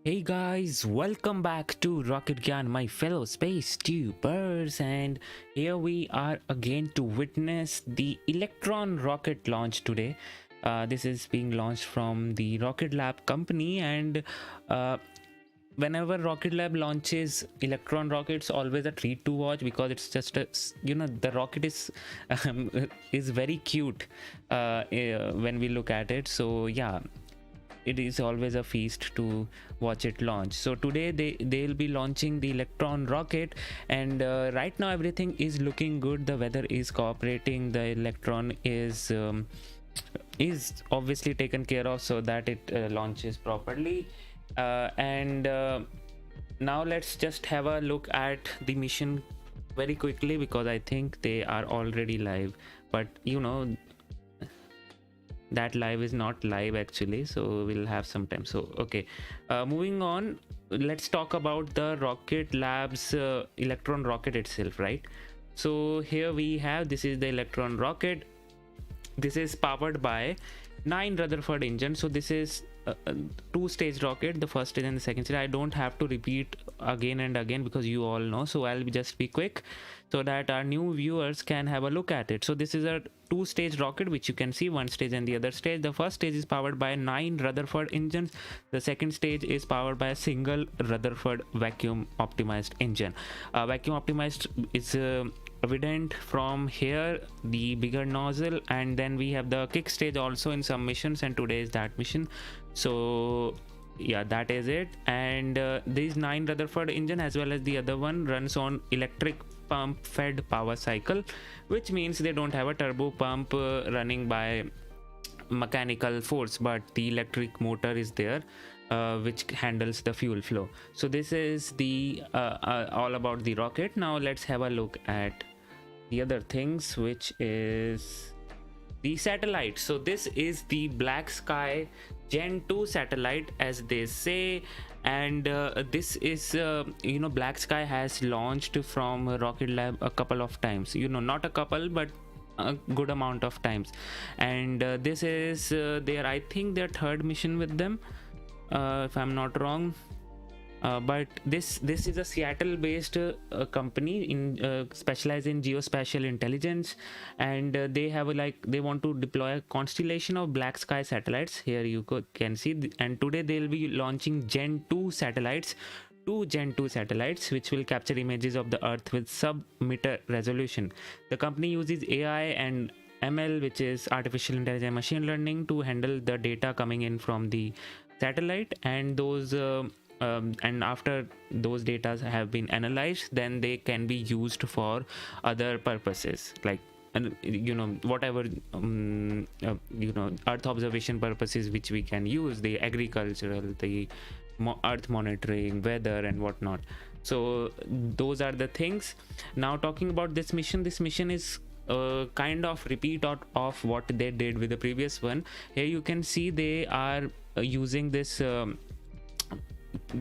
Hey guys, welcome back to Rocket Gyan, my fellow space tubers, and here we are again to witness the Electron rocket launch today. This is being launched from the Rocket Lab company, and whenever Rocket Lab launches Electron rockets, always a treat to watch because it's just the rocket is very cute when we look at it. So yeah, it is always a feast to watch it launch. So today they'll be launching the Electron rocket, and right now everything is looking good. The weather is cooperating. The Electron is obviously taken care of so that it launches properly. Now let's just have a look at the mission very quickly because I think they are already live, but that live is not live actually, so we'll have some time. So okay, moving on, let's talk about the Rocket Labs Electron rocket itself, right? So here we have, this is the Electron rocket. This is powered by 9 Rutherford engines. So this is a two-stage rocket, the first stage and the second stage. I don't have to repeat again and again because you all know, so I'll just be quick so that our new viewers can have a look at it. So this is a two-stage rocket, which you can see one stage and the other stage. The first stage is powered by 9 Rutherford engines. The second stage is powered by a single Rutherford vacuum optimized engine. Vacuum optimized is evident from here, the bigger nozzle, and then we have the kick stage also in some missions, and today is that mission. So yeah, that is it. And these 9 Rutherford engine as well as the other one runs on electric pump fed power cycle, which means they don't have a turbo pump running by mechanical force, but the electric motor is there, which handles the fuel flow. So this is the all about the rocket. Now let's have a look at the other things, which is the satellite. So this is the BlackSky Gen 2 satellite, as they say, and this is BlackSky has launched from Rocket Lab a couple of times, not a couple but a good amount of times, and this is I think their third mission with them, if I'm not wrong. But this is a Seattle-based company in specialized in geospatial intelligence, and they have they want to deploy a constellation of BlackSky satellites. Here you can see, and today they'll be launching Gen 2 satellites. 2 Gen 2 satellites which will capture images of the Earth with sub-meter resolution. The company uses AI and ML, which is artificial intelligence machine learning, to handle the data coming in from the satellite, and those and after those data have been analyzed, then they can be used for other purposes, like whatever Earth observation purposes which we can use, the agricultural, the Earth monitoring, weather and whatnot. So those are the things. Now talking about this mission is kind of repeat of what they did with the previous one. Here you can see they are using this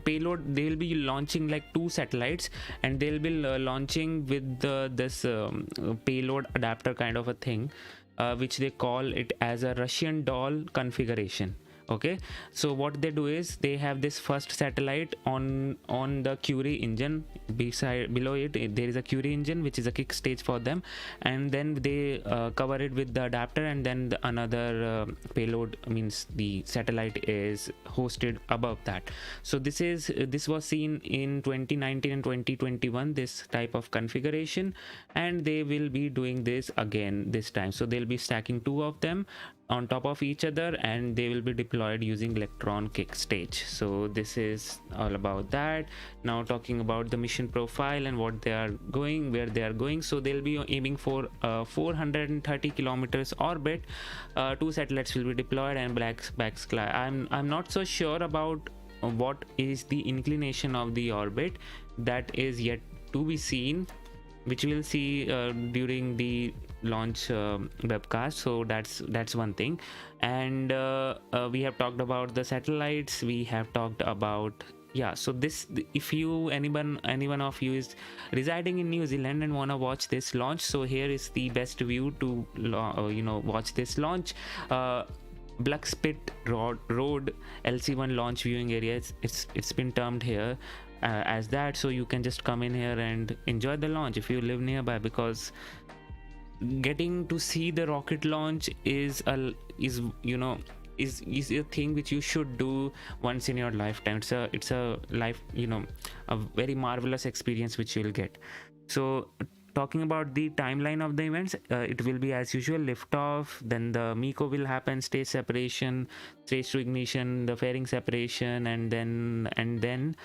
payload. They'll be launching like 2 satellites, and they'll be launching with this payload adapter kind of a thing, which they call it as a Russian doll configuration. Okay, so what they do is they have this first satellite on the Curie engine. Beside below it there is a Curie engine, which is a kick stage for them, and then they cover it with the adapter, and then another payload, means the satellite, is hosted above that. So this was seen in 2019 and 2021, this type of configuration, and they will be doing this again this time. So they'll be stacking two of them on top of each other, and they will be deployed using Electron kick stage. So this is all about that. Now talking about the mission profile and what they are going, where they are going. So they'll be aiming for 430 kilometers orbit. Two satellites will be deployed, and BlackSky. I'm not so sure about what is the inclination of the orbit. That is yet to be seen, which we'll see during the launch webcast. So that's one thing. And we have talked about the satellites, we have talked about, yeah. So this, if you anyone of you is residing in New Zealand and want to watch this launch, so here is the best view to watch this launch. Blackspit Road LC1 launch viewing area, it's been termed here as that. So you can just come in here and enjoy the launch if you live nearby, because getting to see the rocket launch is a thing which you should do once in your lifetime. It's a life, a very marvelous experience which you'll get. So talking about the timeline of the events, it will be as usual: liftoff, then the MECO will happen, stage separation, stage to ignition, the fairing separation, and then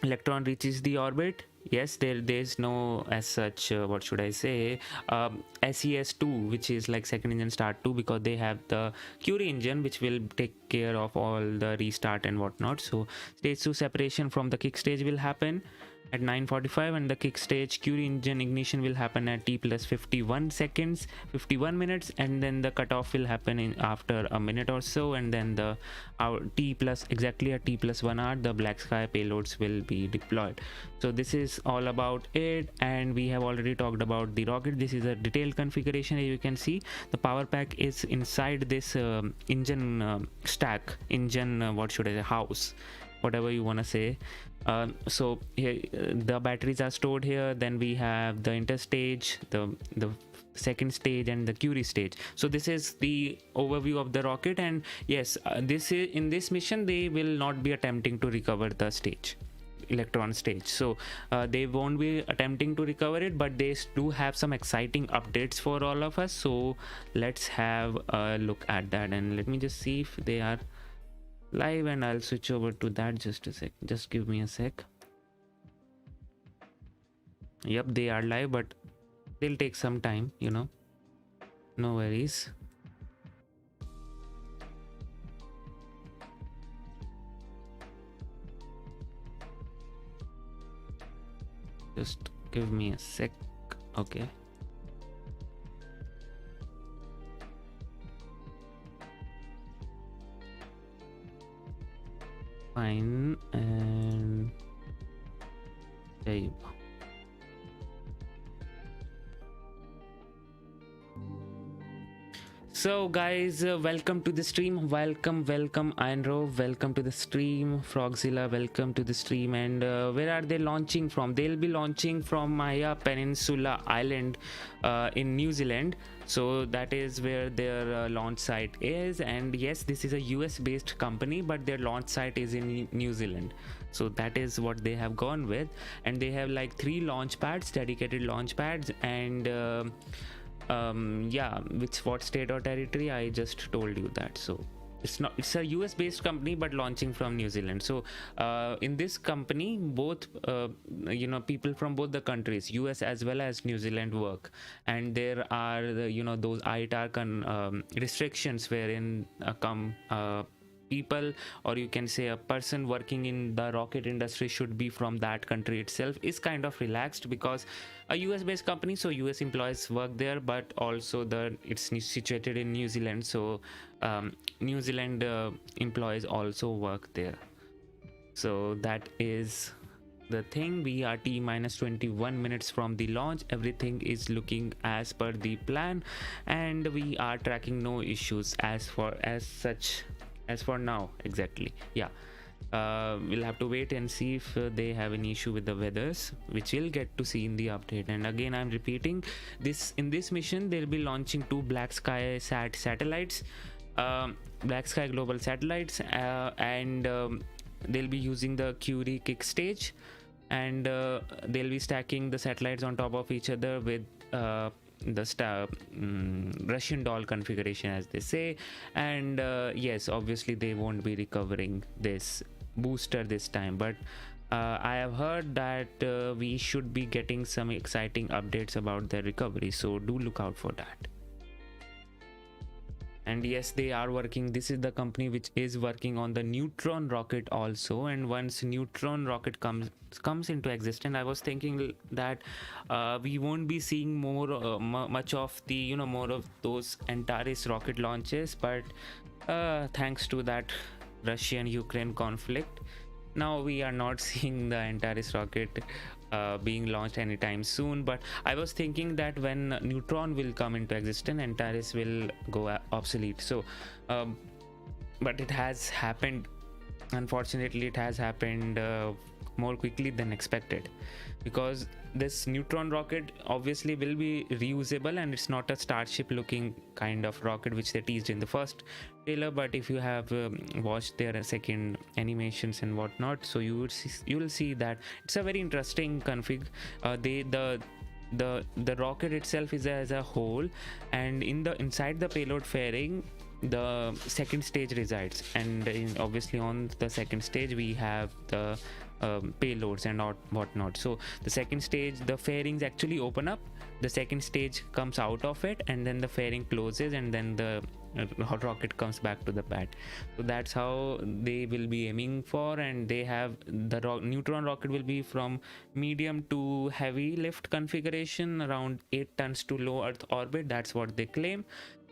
Electron reaches the orbit. Yes, there's no as such what should I say, SES2, which is like second engine start 2, because they have the Curie engine which will take care of all the restart and whatnot. So stage 2 separation from the kick stage will happen at 9:45, and the kick stage Curie engine ignition will happen at t plus 51 seconds, 51 minutes, and then the cutoff will happen in after a minute or so, and then the exactly at t plus 1 hour the BlackSky payloads will be deployed. So this is all about it, and we have already talked about the rocket. This is a detailed configuration. As you can see, the power pack is inside this engine stack, what should I say, house, whatever you want to say. So here the batteries are stored here. Then we have the interstage, the second stage, and the Curie stage. So this is the overview of the rocket, and yes, this is in this mission they will not be attempting to recover the stage, Electron stage. So they won't be attempting to recover it, but they do have some exciting updates for all of us. So let's have a look at that, and let me just see if they are live, and I'll switch over to that. Just a sec, just give me a sec. Yep, they are live, but they'll take some time, no worries. Just give me a sec. Okay, fine, and there you go. So guys, welcome to the stream. Welcome Ironrow, welcome to the stream. Frogzilla, welcome to the stream. And where are they launching from? They'll be launching from Maya Peninsula Island in New Zealand. So that is where their launch site is. And yes, this is a US based company, but their launch site is in New Zealand. So that is what they have gone with. And they have like 3 launch pads, dedicated launch pads, and yeah, what state or territory, I just told you that. So it's a US based company but launching from New Zealand. So in this company, both people from both the countries, US as well as New Zealand, work, and there are those ITAR restrictions wherein people, or you can say a person working in the rocket industry, should be from that country itself, is kind of relaxed, because a US based company, so US employees work there, but also it's situated in New Zealand, so New Zealand employees also work there. So that is the thing. We are T minus 21 minutes from the launch. Everything is looking as per the plan, and we are tracking no issues as for now. Exactly. Yeah. We'll have to wait and see if they have an issue with the weathers, which we'll get to see in the update. And again, I'm repeating this, in this mission they'll be launching two BlackSky satellites, BlackSky global satellites, and they'll be using the Curie kick stage, and they'll be stacking the satellites on top of each other with the Russian doll configuration, as they say. And yes, obviously they won't be recovering this booster this time, but I have heard that we should be getting some exciting updates about their recovery, so do look out for that. And yes, they are working, this is the company which is working on the Neutron rocket also. And once Neutron rocket comes into existence, I was thinking that we won't be seeing more much of the more of those Antares rocket launches, but thanks to that Russian-Ukraine conflict, now we are not seeing the Antares rocket being launched anytime soon. But I was thinking that when Neutron will come into existence, Antares will go obsolete. So but it has happened, unfortunately it has happened more quickly than expected, because this Neutron rocket obviously will be reusable, and it's not a Starship looking kind of rocket which they teased in the first trailer. But if you have watched their second animations and whatnot, so you will see that it's a very interesting config. The rocket itself is as a whole, and inside the payload fairing the second stage resides, and obviously on the second stage we have the payloads and whatnot. So the second stage, the fairings actually open up, the second stage comes out of it, and then the fairing closes, and then the rocket comes back to the pad. So that's how they will be aiming for. And they have the Neutron rocket will be from medium to heavy lift configuration, around 8 tons to low Earth orbit. That's what they claim.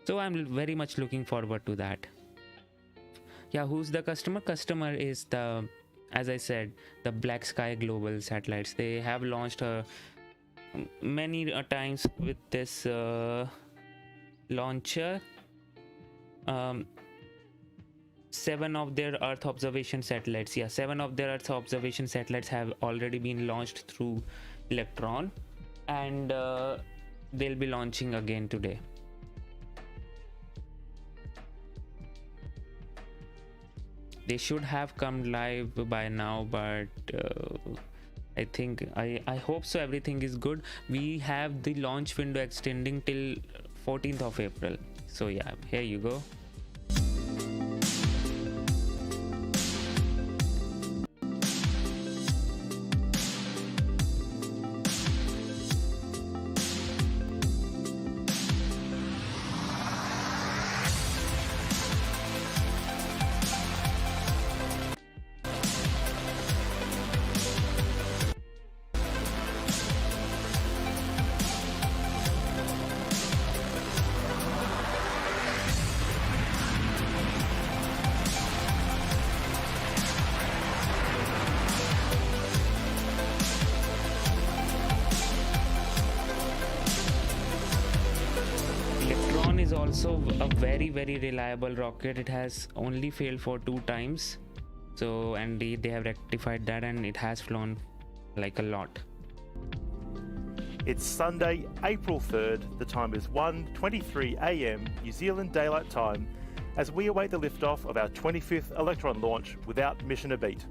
So I'm very much looking forward to that. Yeah, who's the customer? Customer is the, as I said, the BlackSky global satellites. They have launched many times with this launcher. 7 of their Earth observation satellites, 7 of their Earth observation satellites have already been launched through Electron, and they'll be launching again today. They should have come live by now, but I think I hope so. Everything is good. We have the launch window extending till 14th of April. So yeah, here you go. Is also a very reliable rocket. It has only failed for 2 times, so, and they have rectified that, and it has flown like a lot. It's Sunday, April 3rd. The time is 1:23 a.m. New Zealand Daylight Time, as we await the liftoff of our 25th Electron launch without mission a beat.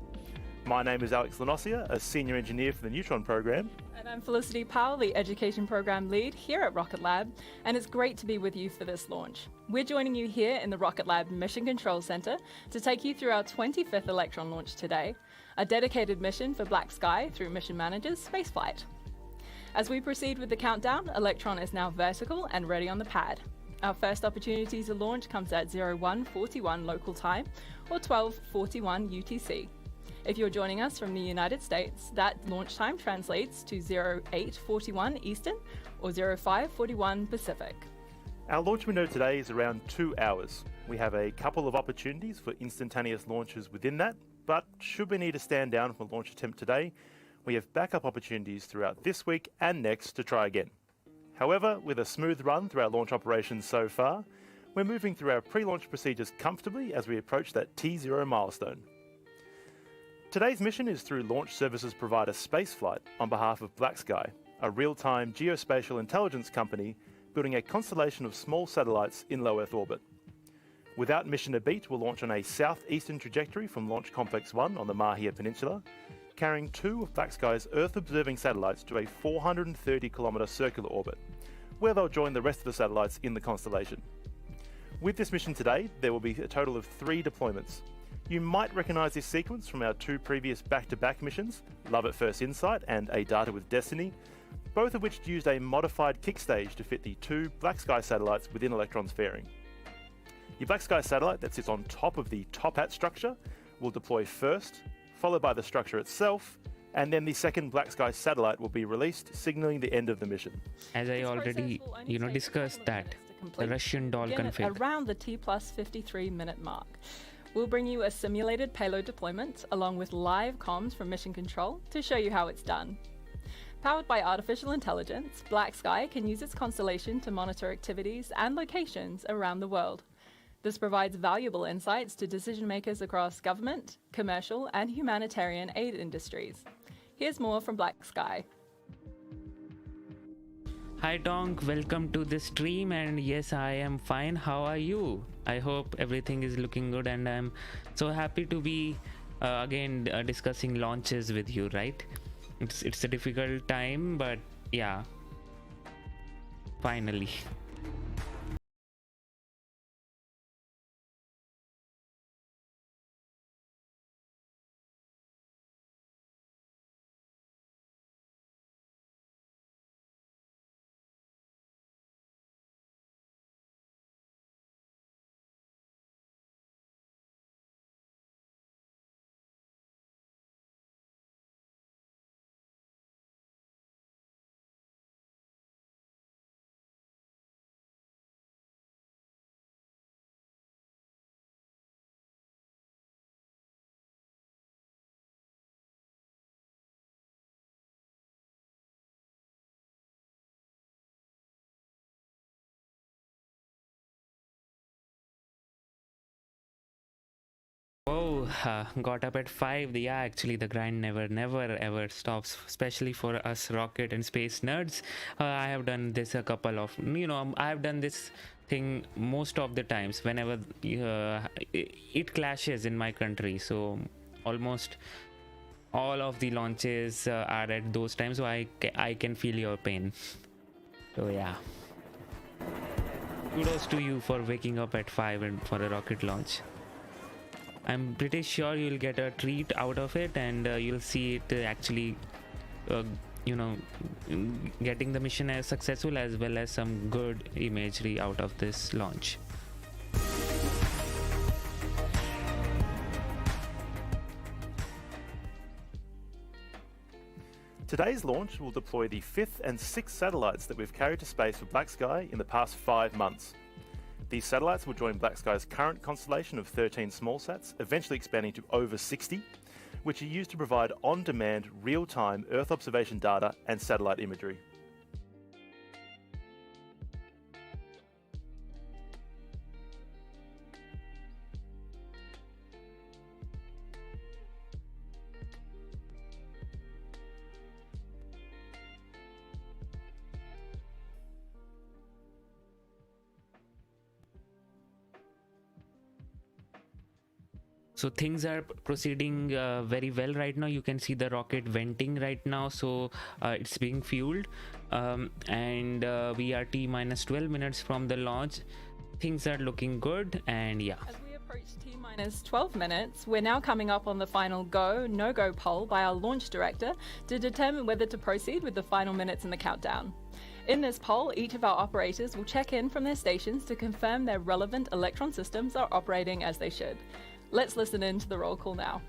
My name is Alex Lanosia, a senior engineer for the Neutron program. And I'm Felicity Powell, the Education Program Lead here at Rocket Lab, and it's great to be with you for this launch. We're joining you here in the Rocket Lab Mission Control Center to take you through our 25th Electron launch today, a dedicated mission for BlackSky through Mission Manager's Spaceflight. As we proceed with the countdown, Electron is now vertical and ready on the pad. Our first opportunity to launch comes at 01:41 local time, or 12:41 UTC. If you're joining us from the United States, that launch time translates to 08:41 Eastern or 05:41 Pacific. Our launch window today is around 2 hours. We have a couple of opportunities for instantaneous launches within that, but should we need to stand down from a launch attempt today, We have backup opportunities throughout this week and next to try again. However, with a smooth run through our launch operations so far, we're moving through our pre-launch procedures comfortably as we approach that T0 milestone. Today's mission is through launch services provider Spaceflight on behalf of BlackSky, a real-time geospatial intelligence company building a constellation of small satellites in low Earth orbit. Without mission a beat, we'll launch on a southeastern trajectory from Launch Complex 1 on the Mahia Peninsula, carrying 2 of BlackSky's Earth-observing satellites to a 430-kilometre circular orbit, where they'll join the rest of the satellites in the constellation. With this mission today, there will be a total of 3 deployments. You might recognise this sequence from our 2 previous back-to-back missions, Love at First Insight and A Data with Destiny, both of which used a modified kick stage to fit the 2 BlackSky satellites within Electron's fairing. Your BlackSky satellite that sits on top of the top hat structure will deploy first, followed by the structure itself, and then the second BlackSky satellite will be released, signalling the end of the mission. As I already, discussed that, the Russian doll config. Around the T+53 minute mark. We'll bring you a simulated payload deployment along with live comms from Mission Control to show you how it's done. Powered by artificial intelligence, BlackSky can use its constellation to monitor activities and locations around the world. This provides valuable insights to decision makers across government, commercial, and humanitarian aid industries. Here's more from BlackSky. Hi Donk, welcome to the stream, and yes, I am fine. How are you? I hope everything is looking good, and I'm so happy to be again discussing launches with you, right? It's a difficult time, but yeah, finally. Oh, got up at 5. Yeah, actually the grind never ever stops, especially for us rocket and space nerds. I have done this a couple of, I have done this thing most of the times whenever it clashes in my country. So almost all of the launches are at those times, so I can feel your pain. So yeah, kudos to you for waking up at 5 and for a rocket launch. I'm pretty sure you'll get a treat out of it, and you'll see it actually, getting the mission as successful, as well as some good imagery out of this launch. Today's launch will deploy the 5th and 6th satellites that we've carried to space for BlackSky in the past 5 months. These satellites will join BlackSky's current constellation of 13 smallsats, eventually expanding to over 60, which are used to provide on-demand, real-time Earth observation data and satellite imagery. So things are proceeding very well right now. You can see the rocket venting right now, so it's being fueled, and we are T minus 12 minutes from the launch. Things are looking good, and yeah. As we approach T minus 12 minutes, we're now coming up on the final go, no-go poll by our launch director to determine whether to proceed with the final minutes in the countdown. In this poll, each of our operators will check in from their stations to confirm their relevant Electron systems are operating as they should. Let's listen in to the roll call now.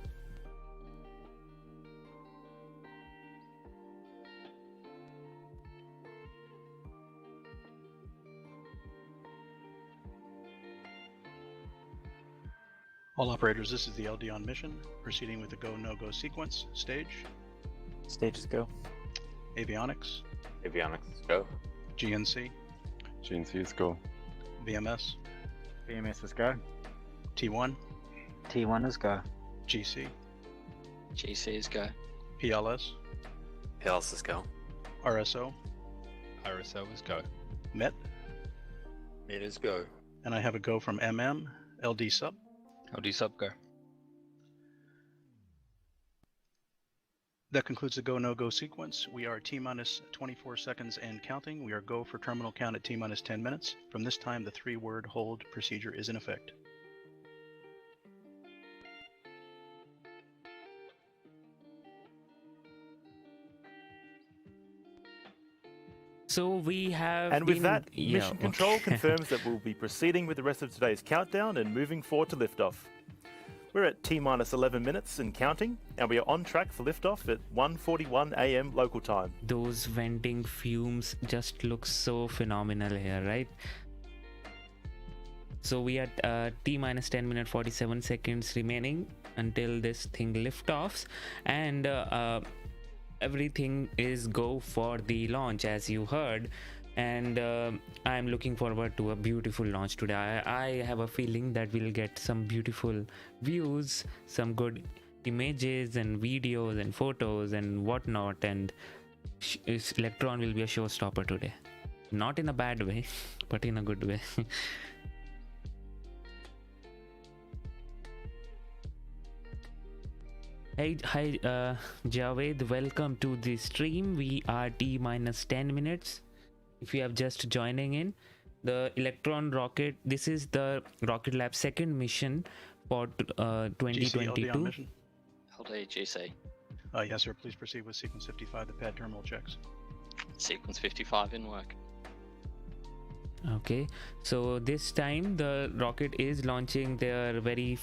All operators, this is the LD on mission, proceeding with the go, no-go sequence stage. Stages go. Avionics, Avionics, go. GNC, GNC is go. VMS, BMS is go. T1, T1 is go. GC, GC is go. PLS, PLS is go. RSO, RSO is go. MET, It is go. and I have a go from MM, LD sub. LD sub go. That concludes the go, no-go sequence. We are T-minus 24 seconds and counting. We are go for terminal count at T-minus 10 minutes. From this time, the 3-word hold procedure is in effect. So we have. And with been- that, yeah, Mission okay. Control confirms that we'll be proceeding with the rest of today's countdown and moving forward to liftoff. We're at T-minus 11 minutes and counting, and we are on track for liftoff at 1:41 a.m. local time. Those venting fumes just look so phenomenal here, right? So we are T-minus 10 minute 47 seconds remaining until this thing liftoffs, and everything is go for the launch, as you heard. And I'm looking forward to a beautiful launch today. I have a feeling that we'll get some beautiful views, some good images and videos and photos and whatnot, and Electron will be a showstopper today. Not in a bad way, but in a good way. Hi, Javed, welcome to the stream. We are T-minus 10 minutes. If you have just joining in, the Electron rocket, this is the Rocket Lab second mission for GC, LD on 2022. mission. LD GC. Yes, sir. Please proceed with sequence 55, the pad terminal checks. Sequence 55 in work. Okay, so this time the rocket is launching their very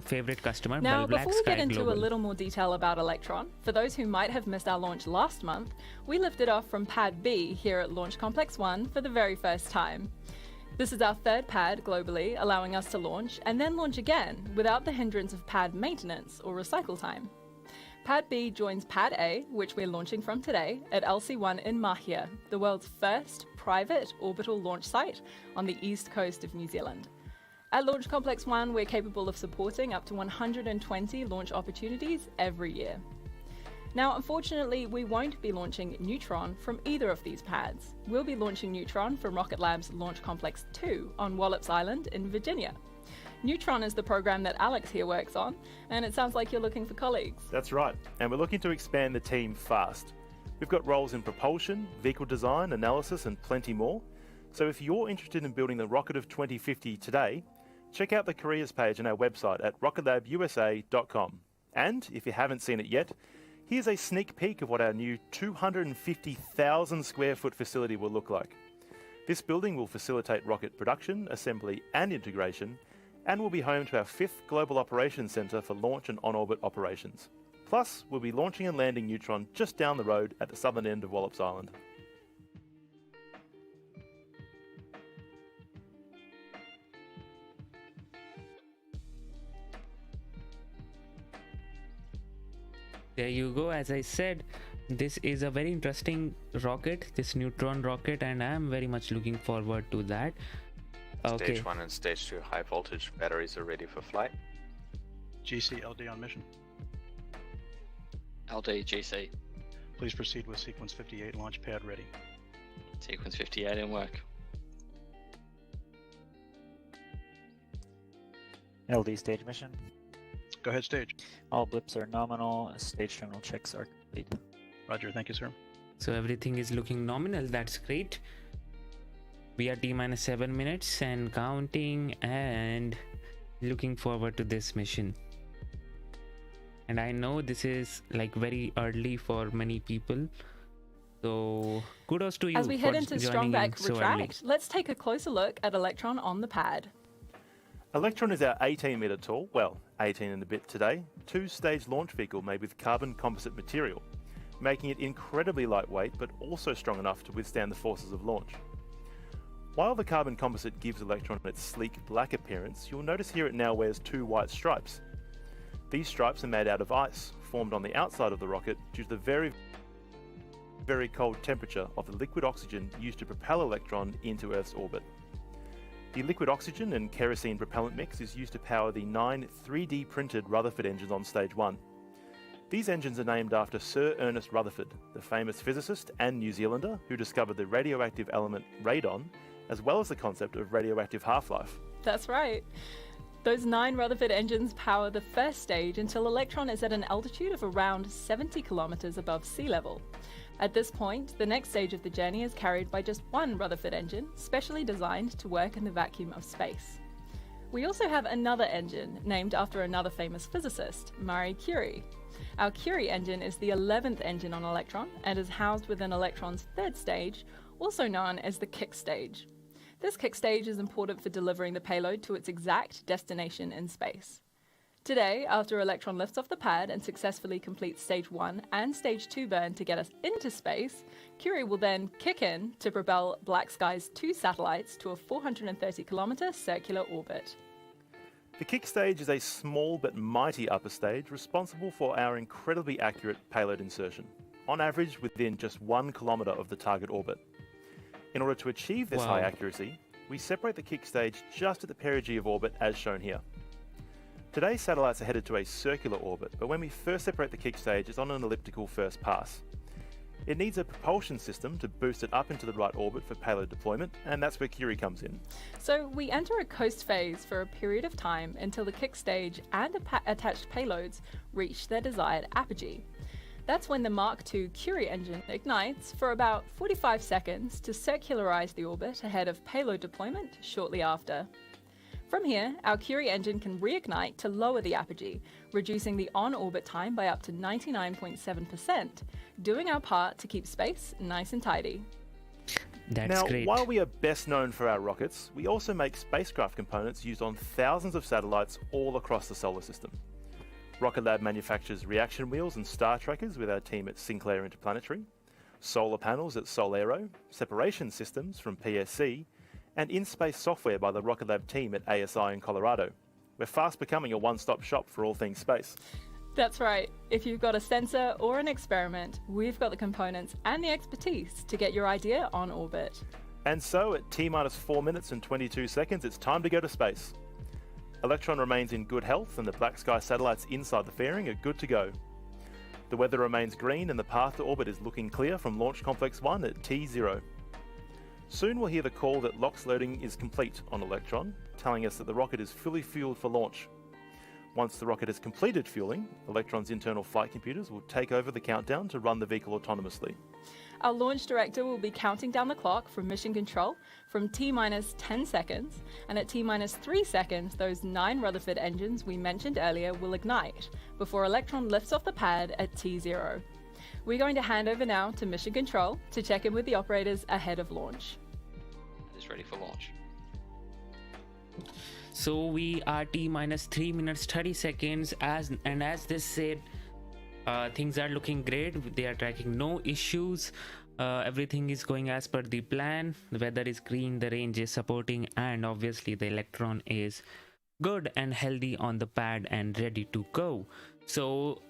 favorite customer, Now, before we BlackSky get into Global. a little more detail about Electron, for those who might have missed our launch last month, we lifted off from Pad B here at Launch Complex 1 for the very first time. This is our third pad globally, allowing us to launch and then launch again without the hindrance of pad maintenance or recycle time. Pad B joins Pad A, which we're launching from today, at LC1 in Mahia, the world's first private orbital launch site on the east coast of New Zealand. At Launch Complex 1, we're capable of supporting up to 120 launch opportunities every year. Now, unfortunately, we won't be launching Neutron from either of these pads. We'll be launching Neutron from Rocket Lab's Launch Complex 2 on Wallops Island in Virginia. Neutron is the program that Alex here works on, and it sounds like you're looking for colleagues. That's right, and we're looking to expand the team fast. We've got roles in propulsion, vehicle design, analysis, and plenty more. So if you're interested in building the rocket of 2050 today, check out the careers page on our website at rocketlabusa.com. And if you haven't seen it yet, here's a sneak peek of what our new 250,000 square foot facility will look like. This building will facilitate rocket production, assembly, and integration, and will be home to our 5th Global Operations Centre for launch and on-orbit operations. Plus, we'll be launching and landing Neutron just down the road at the southern end of Wallops Island. There you go. As I said, this is a very interesting rocket, this Neutron rocket, and I'm very much looking forward to that. Okay. Stage 1 and Stage 2 high voltage batteries are ready for flight. GC, LD on mission. LD GC. Please proceed with sequence 58, launch pad ready. Sequence 58 in work. LD stage mission. Go ahead, stage. All blips are nominal. Stage terminal checks are complete. Roger, thank you, sir. So everything is looking nominal. That's great. We are T-minus 7 minutes and counting, and looking forward to this mission. And I know this is like very early for many people, so kudos to you. As we for head into joining in Strongback so early. Retract, let's take a closer look at Electron on the pad. Electron is our 18-metre tall, well, 18 and a bit today, two-stage launch vehicle made with carbon composite material, making it incredibly lightweight but also strong enough to withstand the forces of launch. While the carbon composite gives Electron its sleek black appearance, you'll notice here it now wears 2 white stripes. These stripes are made out of ice, formed on the outside of the rocket due to the very, very cold temperature of the liquid oxygen used to propel Electron into Earth's orbit. The liquid oxygen and kerosene propellant mix is used to power the 9 3D printed Rutherford engines on stage 1. These engines are named after Sir Ernest Rutherford, the famous physicist and New Zealander who discovered the radioactive element radon, as well as the concept of radioactive half-life. That's right. Those 9 Rutherford engines power the first stage until Electron is at an altitude of around 70 kilometers above sea level. At this point, the next stage of the journey is carried by just one Rutherford engine, specially designed to work in the vacuum of space. We also have another engine named after another famous physicist, Marie Curie. Our Curie engine is the 11th engine on Electron and is housed within Electron's third stage, also known as the kick stage. This kick stage is important for delivering the payload to its exact destination in space. Today, after Electron lifts off the pad and successfully completes Stage 1 and Stage 2 burn to get us into space, Curie will then kick in to propel BlackSky's 2 satellites to a 430-kilometer circular orbit. The kick stage is a small but mighty upper stage responsible for our incredibly accurate payload insertion, on average within just 1 kilometer of the target orbit. In order to achieve this high accuracy, we separate the kick stage just at the perigee of orbit as shown here. Today, satellites are headed to a circular orbit, but when we first separate the kick stage, it's on an elliptical first pass. It needs a propulsion system to boost it up into the right orbit for payload deployment, and that's where Curie comes in. So we enter a coast phase for a period of time until the kick stage and attached payloads reach their desired apogee. That's when the Mark II Curie engine ignites for about 45 seconds to circularize the orbit ahead of payload deployment shortly after. From here, our Curie engine can reignite to lower the apogee, reducing the on-orbit time by up to 99.7%, doing our part to keep space nice and tidy. That's great. While we are best known for our rockets, we also make spacecraft components used on thousands of satellites all across the solar system. Rocket Lab manufactures reaction wheels and star trackers with our team at Sinclair Interplanetary, solar panels at Solero, separation systems from PSC, and in-space software by the Rocket Lab team at ASI in Colorado. We're fast becoming a one-stop shop for all things space. That's right. If you've got a sensor or an experiment, we've got the components and the expertise to get your idea on orbit. And so, at T-minus 4 minutes and 22 seconds, it's time to go to space. Electron remains in good health and the BlackSky satellites inside the fairing are good to go. The weather remains green and the path to orbit is looking clear from Launch Complex 1 at T0. Soon we'll hear the call that LOX loading is complete on Electron, telling us that the rocket is fully fueled for launch. Once the rocket has completed fueling, Electron's internal flight computers will take over the countdown to run the vehicle autonomously. Our launch director will be counting down the clock from mission control from T-minus 10 seconds, and at T-minus 3 seconds, those 9 Rutherford engines we mentioned earlier will ignite before Electron lifts off the pad at T0. We're going to hand over now to mission control to check in with the operators ahead of launch. It is ready for launch. So we are T-minus 3 minutes 30 seconds as they said, things are looking great. They are tracking no issues. Everything is going as per the plan. The weather is green, the range is supporting, and obviously the Electron is good and healthy on the pad and ready to go. So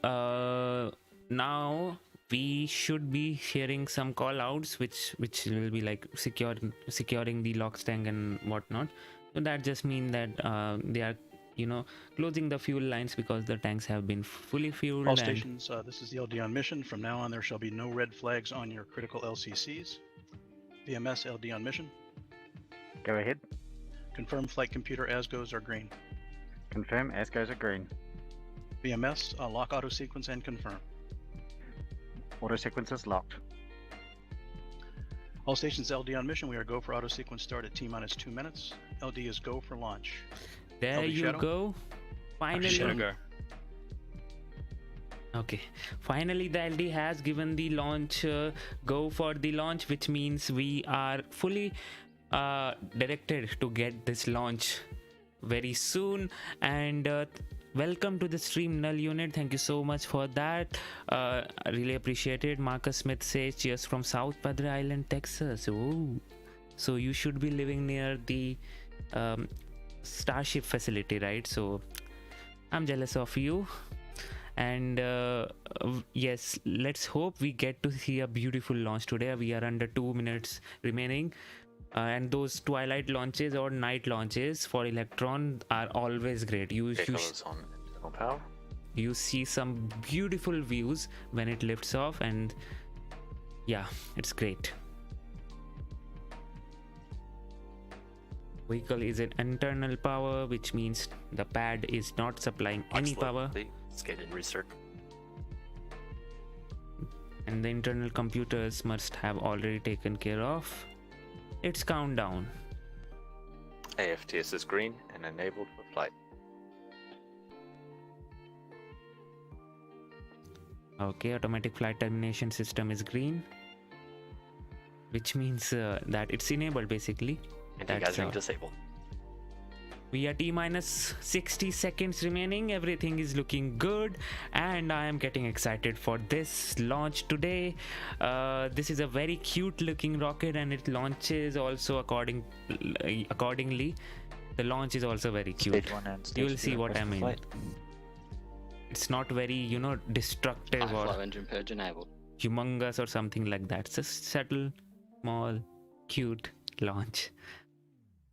now we should be hearing some call outs which will be like securing the LOX tank and whatnot. So that just means that they are closing the fuel lines because the tanks have been fully fueled. All stations, this is the LD on mission. From now on there shall be no red flags on your critical LCCs. VMS LD on mission. Go ahead. Confirm flight computer as goes are green. Confirm as goes are green. VMS lock auto sequence and confirm. Auto sequence is locked. All stations LD on mission. We are go for auto sequence start at T-minus 2 minutes. LD is go for launch. There LD you Shadow. go. Finally. Shadow go. Okay, finally the LD has given the launch go for the launch, which means we are fully directed to get this launch very soon. And welcome to the stream, Null Unit. Thank you so much for that. I really appreciate it. Marcus Smith says cheers from South Padre Island, Texas. Oh, so you should be living near the Starship facility, right? So I'm jealous of you. And yes, let's hope we get to see a beautiful launch today. We are under 2 minutes remaining. And those twilight launches or night launches for Electron are always great. Vehicle is on internal power. You see some beautiful views when it lifts off, and yeah, it's great. Vehicle is in internal power, which means the pad is not supplying any power, Scaling restart. and the internal computers must have already taken care of its countdown. AFTS is green and enabled for flight. Okay, automatic flight termination system is green, which means that it's enabled basically. Anti-gathering disabled. We are T-minus 60 seconds remaining. Everything is looking good, and I am getting excited for this launch today. This is a very cute looking rocket, and it launches also accordingly. The launch is also very cute. Stage 1 and stage You will 2 see what request I for mean. flight. It's not very, destructive High flow or engine purge enabled. humongous or something like that. It's just subtle, small, cute launch.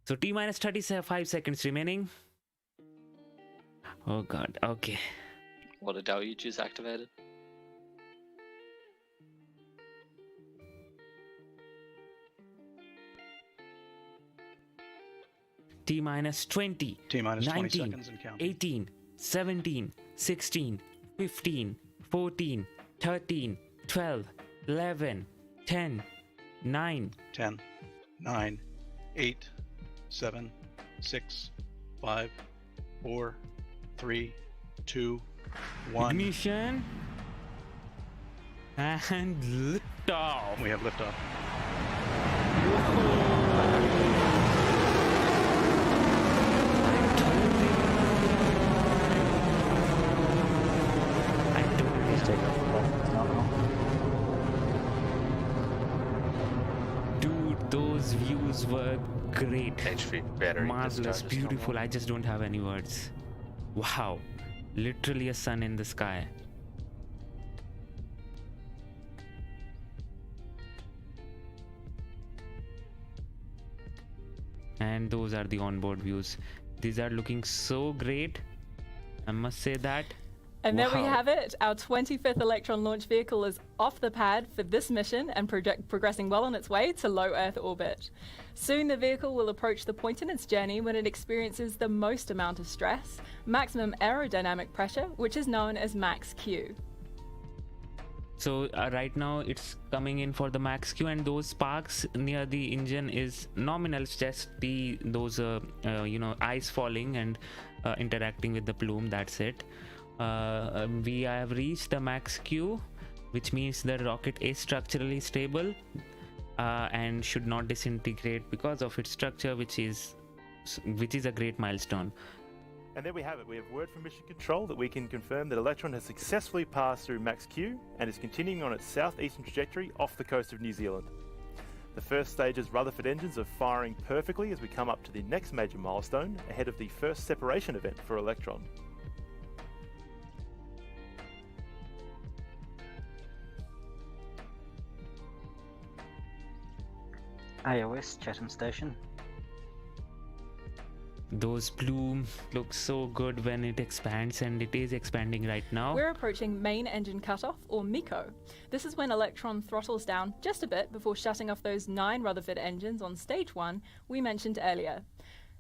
So T-minus 35 seconds remaining. Oh god, okay. What a deluge is activated. T-minus 20, T-minus 20 19, seconds and counting. 18, 17, 16, 15, 14, 13, 12, 11, 10, 9, 10, 9, 8, 7, 6, 5, 4, 3, 2, 1. ignition, and liftoff. We have liftoff. Please take off the button. It's nominal. Dude, those views were great. HV battery Marvelous, discharges beautiful. normal. I just don't have any words. Wow, literally a sun in the sky. And those are the onboard views. These are looking so great, I must say that. And there we Wow. have it. Our 25th Electron launch vehicle is off the pad for this mission and progressing well on its way to low Earth orbit. Soon the vehicle will approach the point in its journey when it experiences the most amount of stress, maximum aerodynamic pressure, which is known as max Q. So right now it's coming in for the max Q, and those sparks near the engine is nominal. It's just those ice falling and interacting with the plume. That's it. We have reached the max Q, which means the rocket is structurally stable and should not disintegrate because of its structure, which is a great milestone. And there we have it. We have word from Mission Control that we can confirm that Electron has successfully passed through Max Q and is continuing on its southeastern trajectory off the coast of New Zealand. The first stage's Rutherford engines are firing perfectly as we come up to the next major milestone ahead of the first separation event for Electron. AOS Chatham Station. Those plumes look so good when it expands, and it is expanding right now. We're approaching main engine cutoff, or MECO. This is when Electron throttles down just a bit before shutting off those 9 Rutherford engines on stage 1 we mentioned earlier.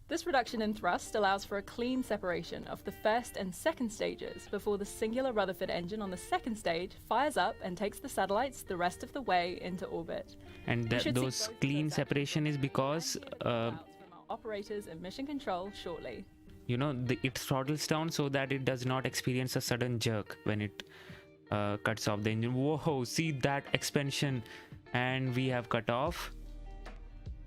This reduction in thrust allows for a clean separation of the first and second stages before the singular Rutherford engine on the second stage fires up and takes the satellites the rest of the way into orbit. And We should see those both clean those separation is because from our operators and mission control shortly. it throttles down so that it does not experience a sudden jerk when it cuts off the engine. Whoa, see that expansion, and we have cut off.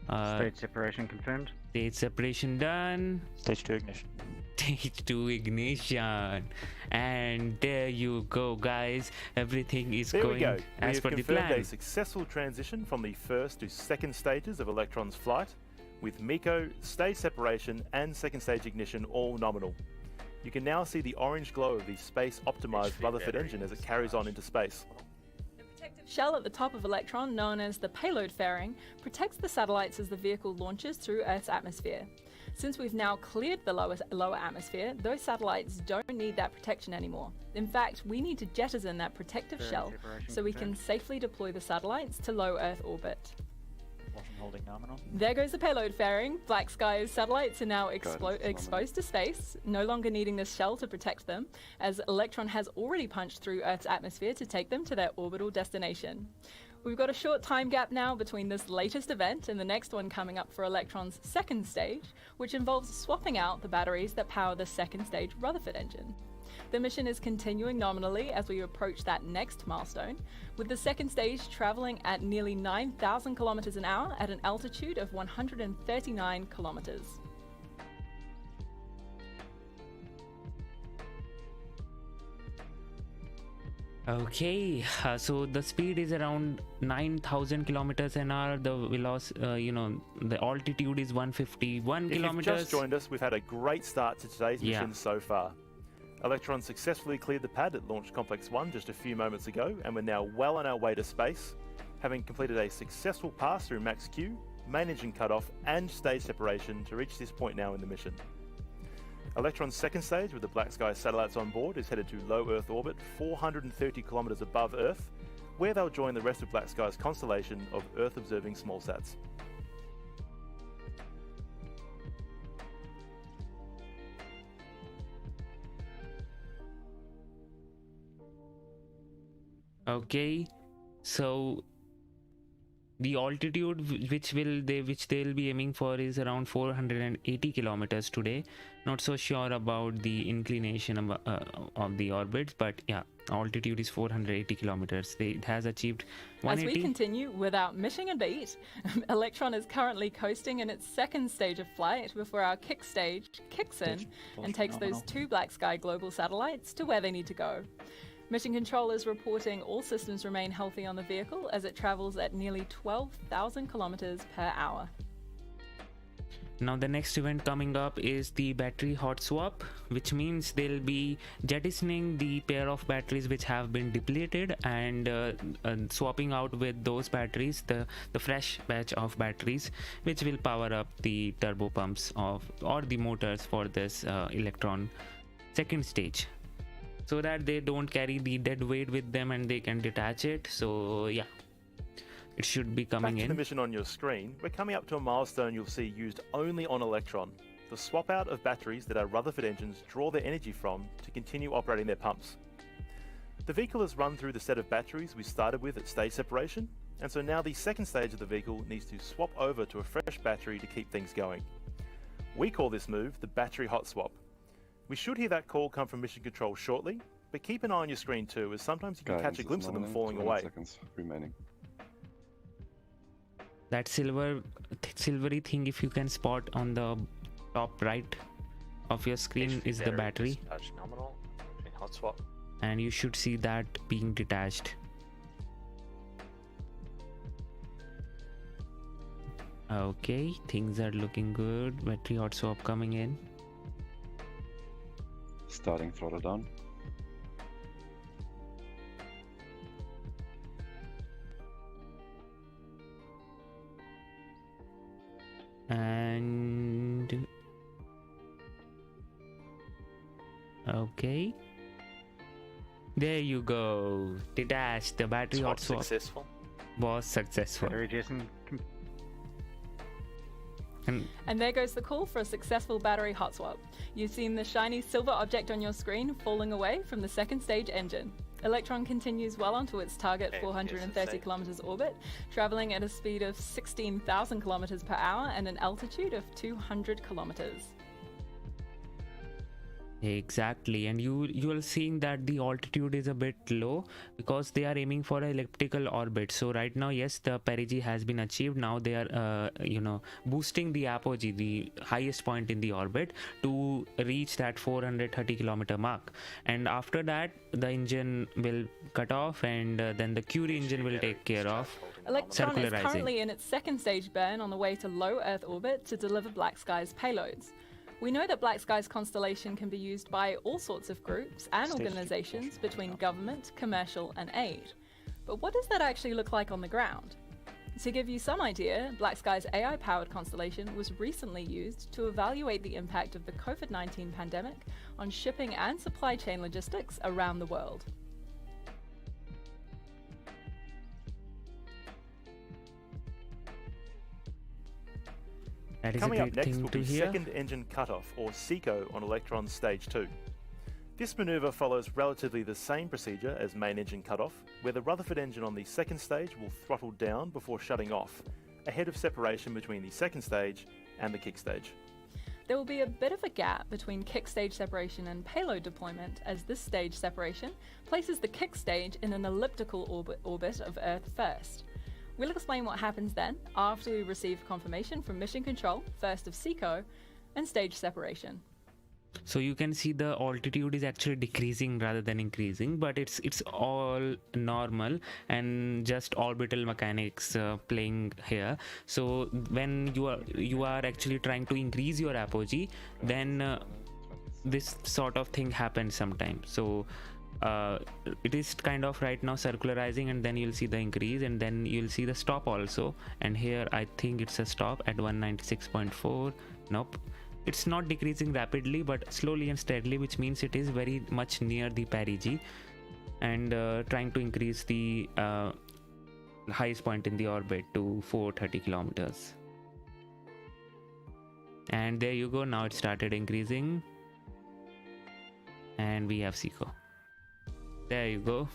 Stage separation confirmed. Stage separation done. Stage 2 ignition. Stage 2 ignition, and there you go, guys. Everything is There we going go. We as have per the confirmed plan. a successful transition from the first to second stages of Electron's flight, with MECO, stage separation and second stage ignition all nominal. You can now see the orange glow of the space-optimized Rutherford engine as it carries on into space. The protective shell at the top of Electron, known as the Payload fairing, protects the satellites as the vehicle launches through Earth's atmosphere. Since we've now cleared the lower atmosphere, those satellites don't need that protection anymore. In fact, we need to jettison that protective shell so we can safely deploy the satellites to low Earth orbit. Bottom holding nominal. There goes the payload fairing. BlackSky's satellites are now exposed to space, no longer needing this shell to protect them, as Electron has already punched through Earth's atmosphere to take them to their orbital destination. We've got a short time gap now between this latest event and the next one coming up for Electron's second stage, which involves swapping out the batteries that power the second stage Rutherford engine. The mission is continuing nominally as we approach that next milestone, with the second stage traveling at nearly 9,000 kilometers an hour at an altitude of 139 kilometers. Okay, so the speed is around 9,000 kilometers an hour. The velocity, the altitude is 151 If kilometers. you've just joined us, we've had a great start to today's mission so far. Electron successfully cleared the pad at Launch Complex 1 just a few moments ago, and we're now well on our way to space, having completed a successful pass through Max Q, main engine cutoff, and stage separation to reach this point now in the mission. Electron's second stage, with the BlackSky satellites on board, is headed to low Earth orbit 430 kilometers above Earth, where they'll join the rest of BlackSky's constellation of Earth-observing smallsats. Okay, so the altitude which they'll be aiming for is around 480 kilometers today. Not so sure about the inclination of the orbits, but yeah, altitude is 480 kilometers. It has achieved 180. As we continue without missing a beat, Electron is currently coasting in its second stage of flight before our kick stage kicks in and takes those two BlackSky global satellites to where they need to go. Mission Control is reporting all systems remain healthy on the vehicle as it travels at nearly 12,000 kilometers per hour. Now the next event coming up is the battery hot swap, which means they'll be jettisoning the pair of batteries which have been depleted and swapping out with those batteries, the fresh batch of batteries, which will power up the turbo pumps or the motors for this Electron second stage, so that they don't carry the dead weight with them and they can detach it. So yeah, it should be coming Back to in. the mission on your screen, we're coming up to a milestone you'll see used only on Electron, the swap out of batteries that our Rutherford engines draw their energy from to continue operating their pumps. The vehicle has run through the set of batteries we started with at stage separation, and so now the second stage of the vehicle needs to swap over to a fresh battery to keep things going. We call this move the battery hot swap. We should hear that call come from Mission Control shortly, but keep an eye on your screen too, as sometimes you can catch a glimpse of them falling away. Seconds remaining. That silvery thing, if you can spot on the top right of your screen, is the battery, Nominal, hot swap. and you should see that being detached. Okay, things are looking good. Battery hot swap coming in. Starting throttle down. And okay, there you go. Detached. The battery hot swap Successful. was successful. Battery Jason. And there goes the call for a successful battery hot swap. You've seen the shiny silver object on your screen falling away from the second stage engine. Electron continues well onto its target 430 kilometers orbit, traveling at a speed of 16,000 kilometers per hour and an altitude of 200 kilometers. Exactly, and you are seeing that the altitude is a bit low because they are aiming for an elliptical orbit. So right now, yes, the perigee has been achieved. Now they are boosting the apogee, the highest point in the orbit, to reach that 430 kilometer mark. And after that, the engine will cut off, and then the Curie engine will take care of Electron is circularizing. currently in its second stage burn on the way to low Earth orbit to deliver BlackSky's payloads. We know that BlackSky's constellation can be used by all sorts of groups and Stage organizations separation between now. government, commercial, and aid. But what does that actually look like on the ground? To give you some idea, BlackSky's AI-powered constellation was recently used to evaluate the impact of the COVID-19 pandemic on shipping and supply chain logistics around the world. That is Coming a up great next thing will to be hear. second engine cutoff, or SECO, on Electron Stage 2. This manoeuvre follows relatively the same procedure as main engine cutoff, where the Rutherford engine on the second stage will throttle down before shutting off, ahead of separation between the second stage and the kick stage. There will be a bit of a gap between kick stage separation and payload deployment, as this stage separation places the kick stage in an elliptical orbit of Earth first. We'll explain what happens then, after we receive confirmation from Mission Control, first of SECO, and stage separation. So you can see the altitude is actually decreasing rather than increasing, but it's all normal and just orbital mechanics playing here. So when you are actually trying to increase your apogee, then this sort of thing happens sometimes. So it is kind of right now circularizing, and then you'll see the increase, and then you'll see the stop also. And here I think it's a stop at 196.4. Nope, it's not decreasing rapidly but slowly and steadily, which means it is very much near the perigee and trying to increase the highest point in the orbit to 430 kilometers. And there you go, now it started increasing, and we have SECO. There you go.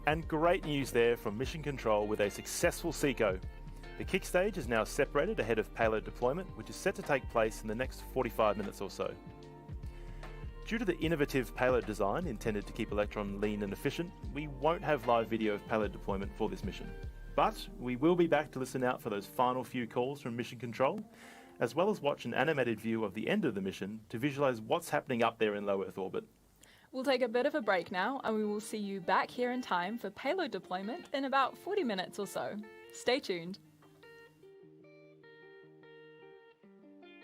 And great news there from Mission Control with a successful SECO. The kick stage is now separated ahead of payload deployment, which is set to take place in the next 45 minutes or so. Due to the innovative payload design intended to keep Electron lean and efficient, we won't have live video of payload deployment for this mission. But we will be back to listen out for those final few calls from Mission Control, as well as watch an animated view of the end of the mission to visualize what's happening up there in low Earth orbit. We'll take a bit of a break now, and we will see you back here in time for payload deployment in about 40 minutes or so. Stay tuned.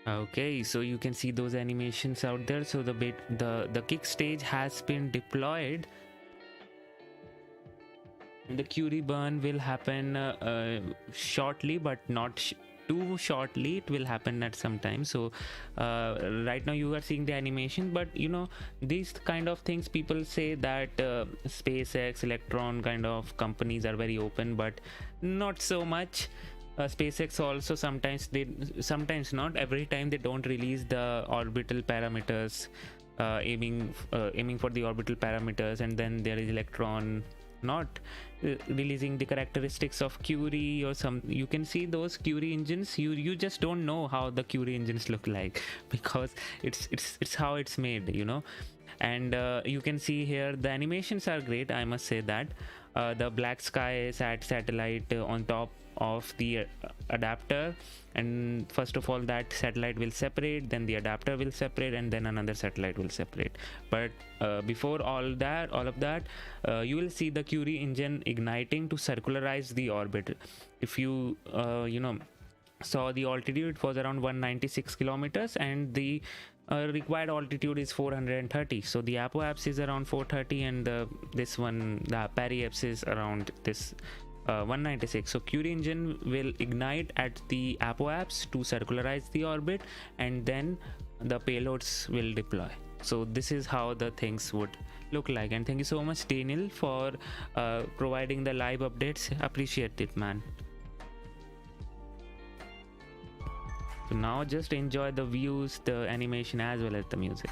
Okay, so you can see those animations out there. So the kick stage has been deployed, and the Curie burn will happen shortly, but not too shortly. It will happen at some time. So right now you are seeing the animation, but you know, these kind of things, people say that SpaceX, Electron kind of companies are very open, but not so much. SpaceX also sometimes not every time they don't release the orbital parameters, aiming for the orbital parameters, and then there is Electron not releasing the characteristics of Curie or some. You can see those Curie engines, you just don't know how the Curie engines look like, because it's how it's made, you know. And you can see here the animations are great, I must say that. The BlackSky satellite on top of the adapter, and first of all that satellite will separate, then the adapter will separate, and then another satellite will separate. But before all of that, you will see the Curie engine igniting to circularize the orbit. If you saw the altitude, it was around 196 kilometers, and the required altitude is 430. So the apoapse is around 430, and this one, the periapse, is around this 196. So Curie engine will ignite at the apoapse to circularize the orbit, and then the payloads will deploy. So this is how the things would look like. And thank you so much, Daniel, for providing the live updates. Appreciate it, man. So now just enjoy the views, the animation, as well as the music.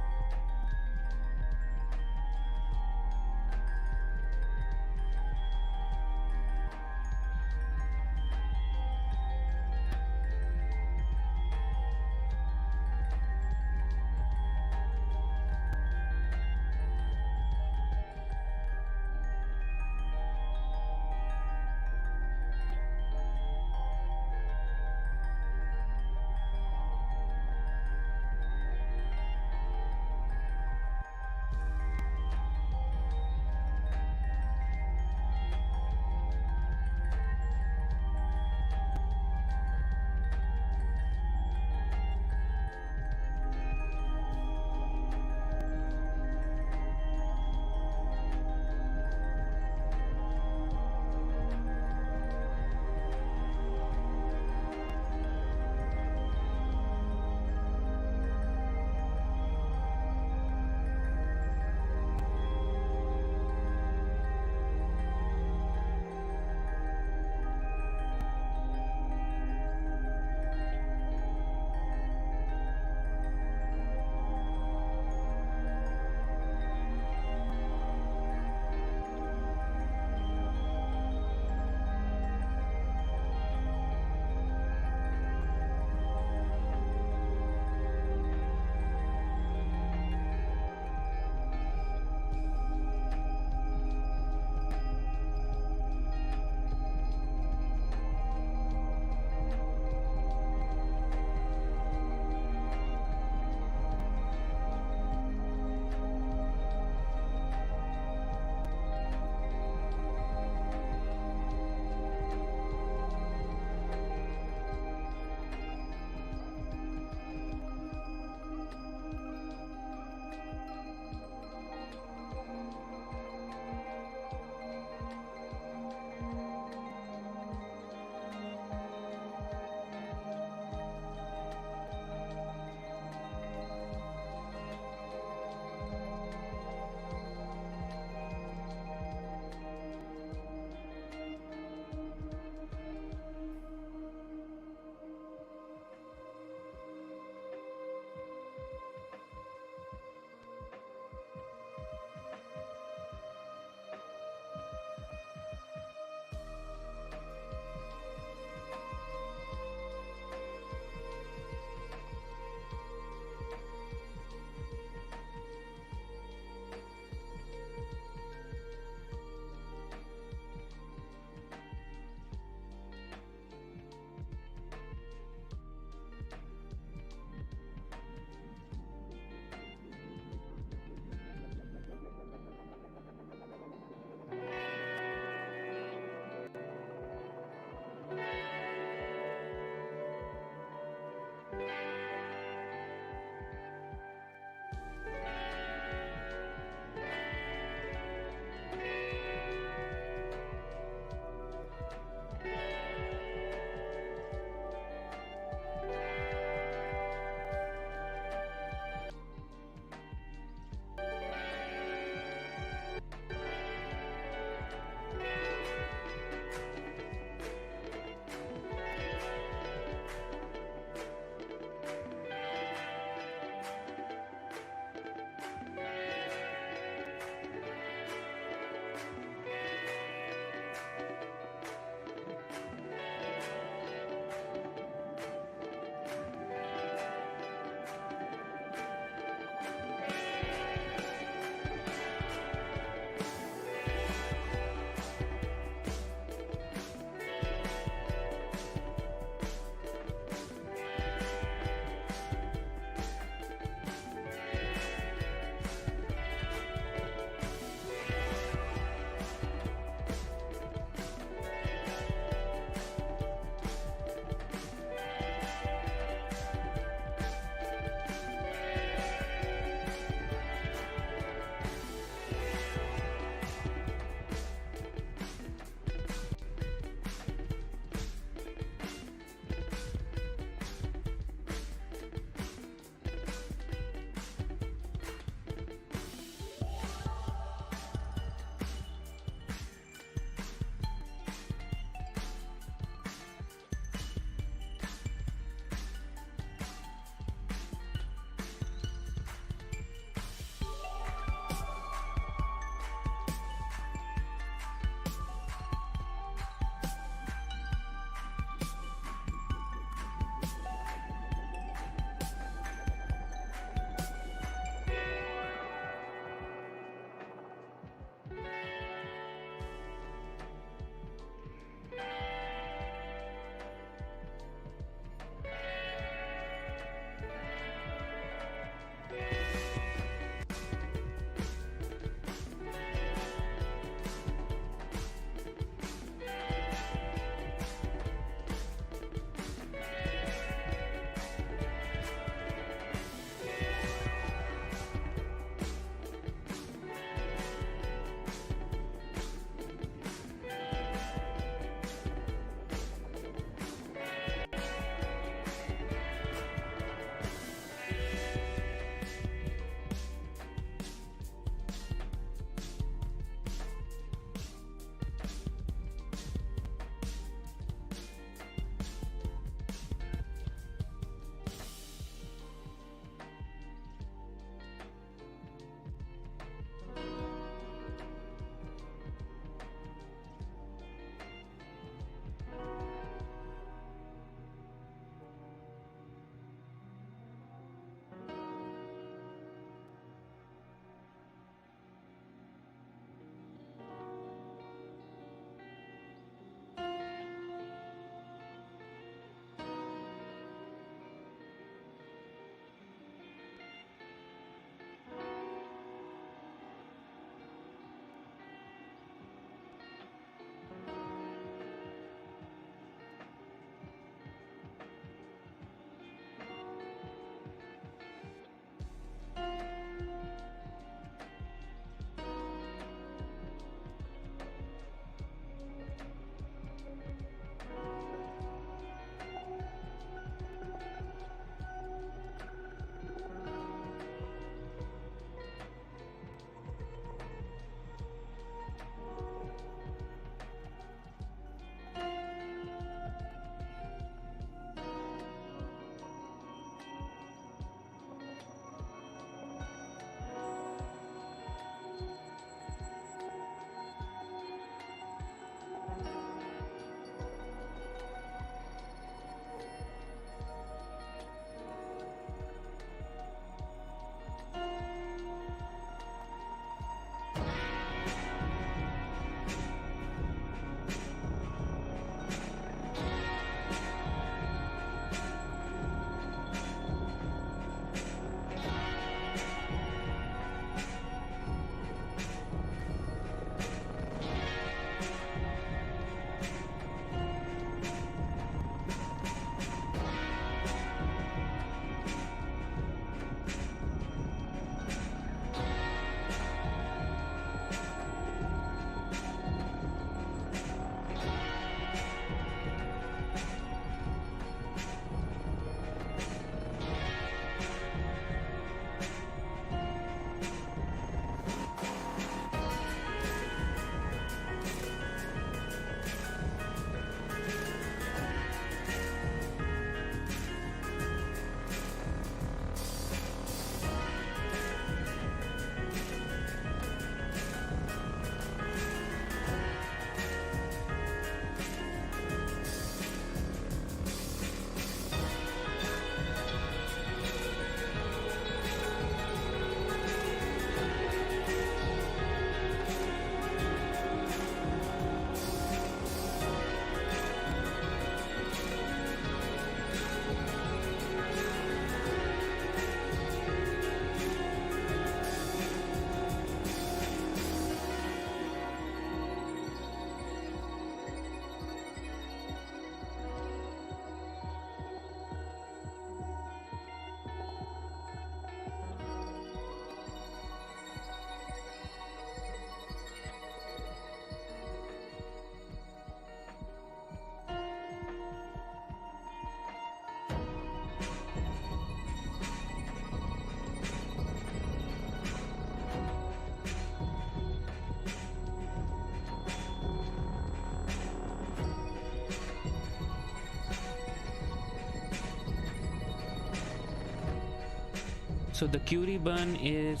So the Curie burn is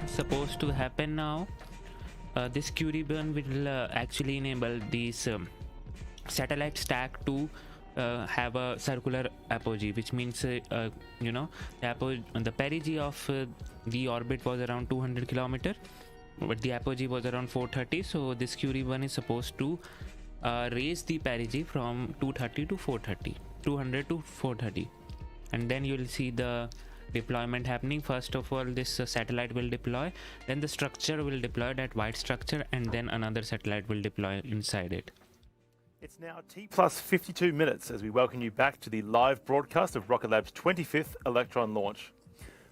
supposed to happen now. This Curie burn will actually enable these satellite stack to have a circular apogee, which means you know, the perigee of the orbit was around 200 kilometer, but the apogee was around 430. So this Curie burn is supposed to raise the perigee from 230 to 430, 200 to 430, and then you will see the deployment happening. First of all, this satellite will deploy, then the structure will deploy, that white structure, and then another satellite will deploy inside it. It's now T plus 52 minutes as we welcome you back to the live broadcast of Rocket Lab's 25th Electron launch.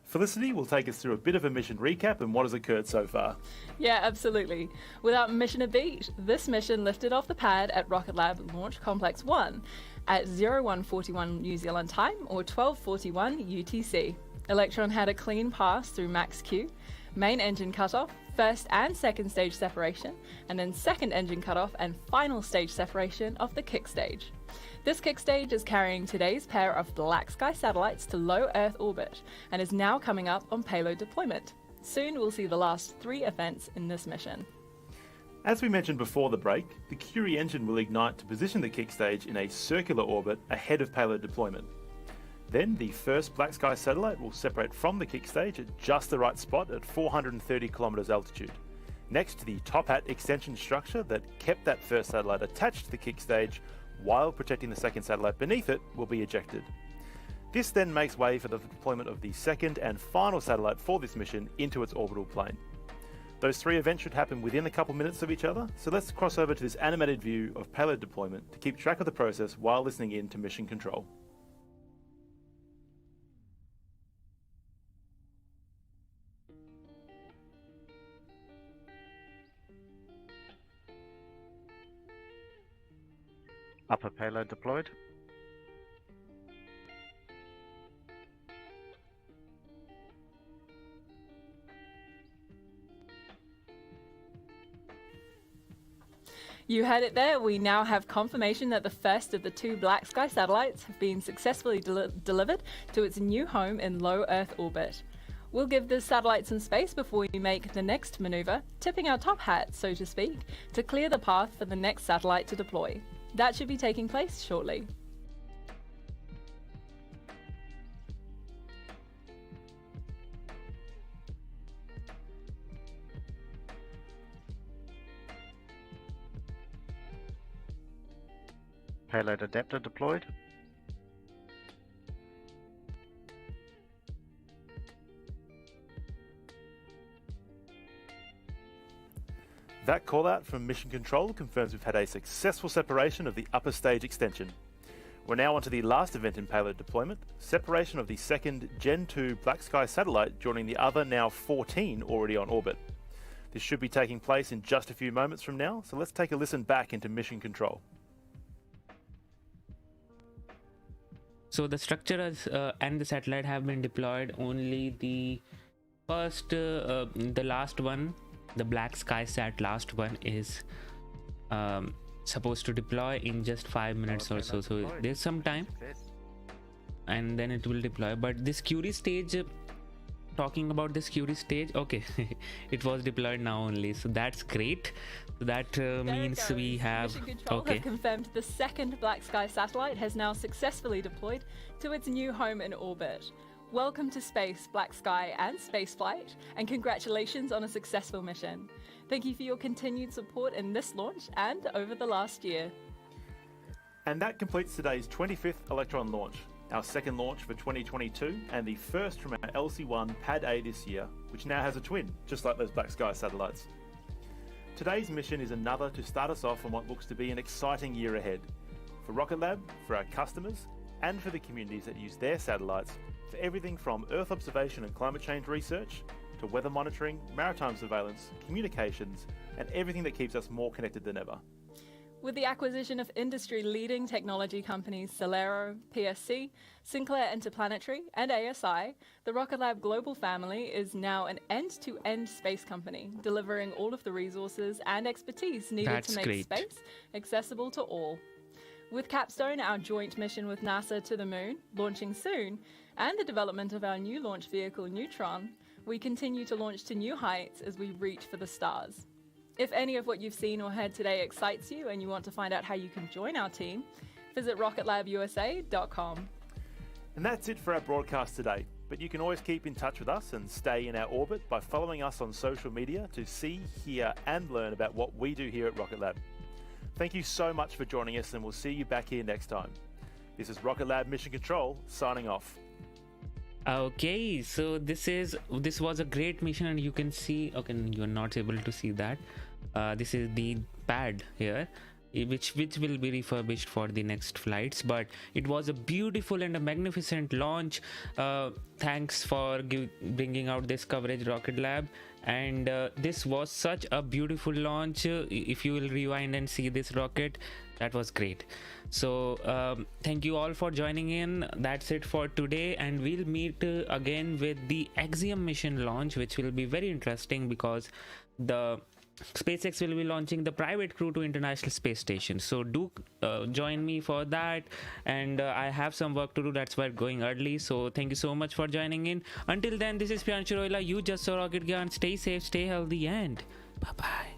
Felicity will take us through a bit of a mission recap and what has occurred so far. Yeah, absolutely. Without missing a beat, this mission lifted off the pad at Rocket Lab Launch Complex 1 at 0141 New Zealand time or 1241 UTC. Electron had a clean pass through max Q, main engine cutoff, first and second stage separation, and then second engine cutoff and final stage separation of the kick stage. This kick stage is carrying today's pair of BlackSky satellites to low Earth orbit and is now coming up on payload deployment. Soon we'll see the last 3 events in this mission. As we mentioned before the break, the Curie engine will ignite to position the kick stage in a circular orbit ahead of payload deployment. Then the first BlackSky satellite will separate from the kick stage at just the right spot at 430 kilometers altitude, next to the top hat extension structure that kept that first satellite attached to the kick stage while protecting the second satellite beneath it will be ejected. This then makes way for the deployment of the second and final satellite for this mission into its orbital plane. Those 3 events should happen within a couple minutes of each other, so let's cross over to this animated view of payload deployment to keep track of the process while listening in to mission control. Upper payload deployed. You heard it there. We now have confirmation that the first of the 2 BlackSky satellites have been successfully delivered to its new home in low Earth orbit. We'll give the satellite some space before we make the next maneuver, tipping our top hat, so to speak, to clear the path for the next satellite to deploy. That should be taking place shortly. Payload adapter deployed. That call out from Mission Control confirms we've had a successful separation of the upper stage extension. We're now onto the last event in payload deployment, separation of the second Gen 2 BlackSky satellite joining the other now 14 already on orbit. This should be taking place in just a few moments from now, so let's take a listen back into Mission Control. So the structure and the satellite have been deployed. Only the last one, the BlackSky sat last one, is supposed to deploy in just 5 minutes or so. So there's some time, and then it will deploy. But this Curie stage, talking about this Curie stage, okay, it was deployed now only. So that's great. That means we have Mission Control have confirmed the second BlackSky satellite has now successfully deployed to its new home in orbit. Welcome to space, BlackSky and Spaceflight, and congratulations on a successful mission. Thank you for your continued support in this launch and over the last year. And that completes today's 25th Electron launch, our second launch for 2022 and the first from our LC-1 Pad A this year, which now has a twin, just like those BlackSky satellites. Today's mission is another to start us off on what looks to be an exciting year ahead. For Rocket Lab, for our customers, and for the communities that use their satellites for everything from Earth observation and climate change research to weather monitoring, maritime surveillance, communications, and everything that keeps us more connected than ever. With the acquisition of industry-leading technology companies Celero, PSC, Sinclair Interplanetary, and ASI, the Rocket Lab global family is now an end-to-end space company, delivering all of the resources and expertise needed to make space accessible to all. With Capstone, our joint mission with NASA to the moon, launching soon, and the development of our new launch vehicle, Neutron, we continue to launch to new heights as we reach for the stars. If any of what you've seen or heard today excites you and you want to find out how you can join our team, visit rocketlabusa.com. And that's it for our broadcast today. But you can always keep in touch with us and stay in our orbit by following us on social media to see, hear, and learn about what we do here at Rocket Lab. Thank you so much for joining us, and we'll see you back here next time. This is Rocket Lab Mission Control signing off. Okay, so this was a great mission, and you can see, okay, you're not able to see that. This is the pad here, which will be refurbished for the next flights, but it was a beautiful and a magnificent launch. Thanks for bringing out this coverage, Rocket Lab. And this was such a beautiful launch. If you will rewind and see this rocket, that was great. So thank you all for joining in. That's it for today, and we'll meet again with the Axiom mission launch, which will be very interesting because the SpaceX will be launching the private crew to International Space Station. So do join me for that, and I have some work to do. That's why I'm going early. So thank you so much for joining in. Until then, this is Priyanshu Roila. You just saw Rocket Gyan. Stay safe, stay healthy, and bye bye.